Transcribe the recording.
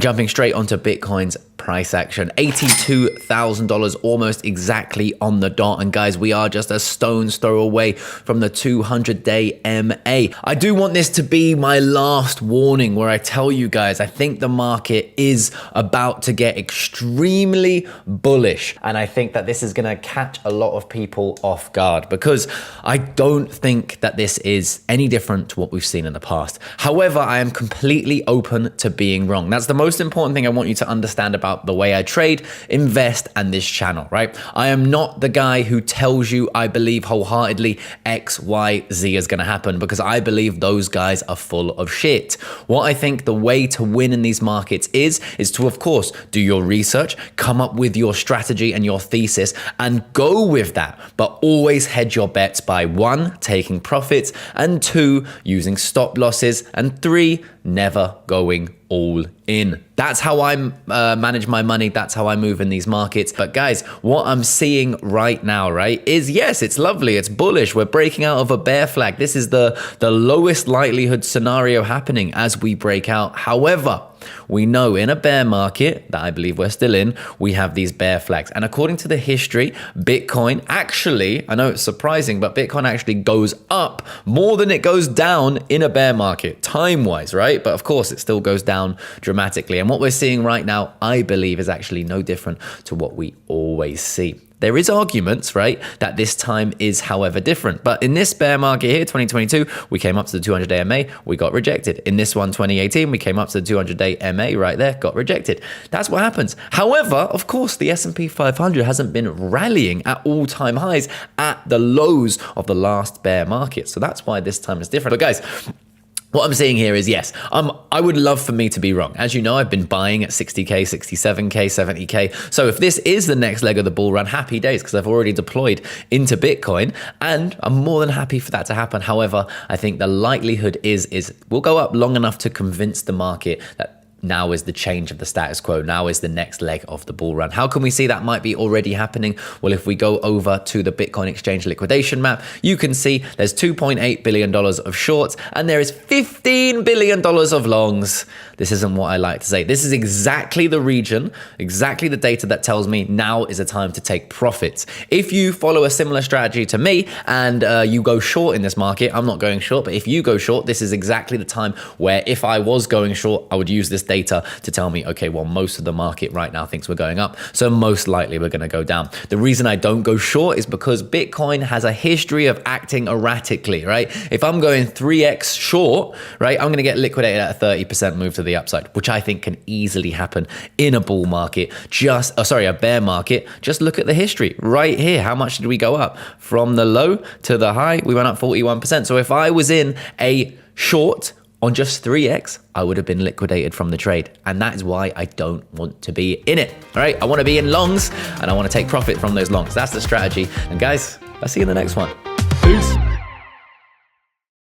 jumping straight onto Bitcoin's price action, $82,000, almost exactly on the dot. And guys, we are just a stone's throw away from the 200-day MA. I do want this to be my last warning where I tell you guys, I think the market is about to get extremely bullish. And I think that this is going to catch a lot of people off guard because I don't think that this is any different to what we've seen in the past. However, I am completely open to being wrong. That's the most important thing I want you to understand about the way I trade, invest, and this channel, right? I am not the guy who tells you I believe wholeheartedly X, Y, Z is going to happen because I believe those guys are full of shit. What I think the way to win in these markets is to, of course, do your research, come up with your strategy and your thesis and go with that, but always hedge your bets by 1, taking profits, and 2, using stop losses, and 3, never going all in. That's how I manage my money. That's how I move in these markets. But guys, what I'm seeing right now, right, is yes, it's lovely. It's bullish. We're breaking out of a bear flag. This is the lowest likelihood scenario happening as we break out. However, we know in a bear market that I believe we're still in, we have these bear flags. And according to the history, Bitcoin actually, I know it's surprising, but Bitcoin actually goes up more than it goes down in a bear market, time-wise, right? But of course, it still goes down dramatically. And what we're seeing right now, I believe, is actually no different to what we always see. There is arguments, right, that this time is, however, different. But in this bear market here, 2022, we came up to the 200-day MA, we got rejected. In this one, 2018, we came up to the 200-day MA right there, got rejected. That's what happens. However, of course, the S&P 500 hasn't been rallying at all-time highs at the lows of the last bear market. So that's why this time is different. But guys, what I'm saying here is, yes, I would love for me to be wrong. As you know, I've been buying at 60K, 67K, 70K. So if this is the next leg of the bull run, happy days, because I've already deployed into Bitcoin and I'm more than happy for that to happen. However, I think the likelihood is we'll go up long enough to convince the market that now is the change of the status quo. Now is the next leg of the bull run. How can we see that might be already happening? Well, if we go over to the Bitcoin exchange liquidation map, you can see there's $2.8 billion of shorts and there is $15 billion of longs. This isn't what I like to say. This is exactly the region, exactly the data that tells me now is a time to take profits. If you follow a similar strategy to me and you go short in this market, I'm not going short, but if you go short, this is exactly the time where if I was going short, I would use this data to tell me, okay, well, most of the market right now thinks we're going up, so most likely we're going to go down. The reason I don't go short is because Bitcoin has a history of acting erratically, right? If I'm going 3x short, right, I'm going to get liquidated at a 30% move to the upside, which I think can easily happen in a bull market. A bear market. Just look at the history right here. How much did we go up? From the low to the high, we went up 41%. So if I was in a short on just 3x, I would have been liquidated from the trade. And that is why I don't want to be in it. All right, I want to be in longs and I want to take profit from those longs. That's the strategy. And guys, I'll see you in the next one. Peace.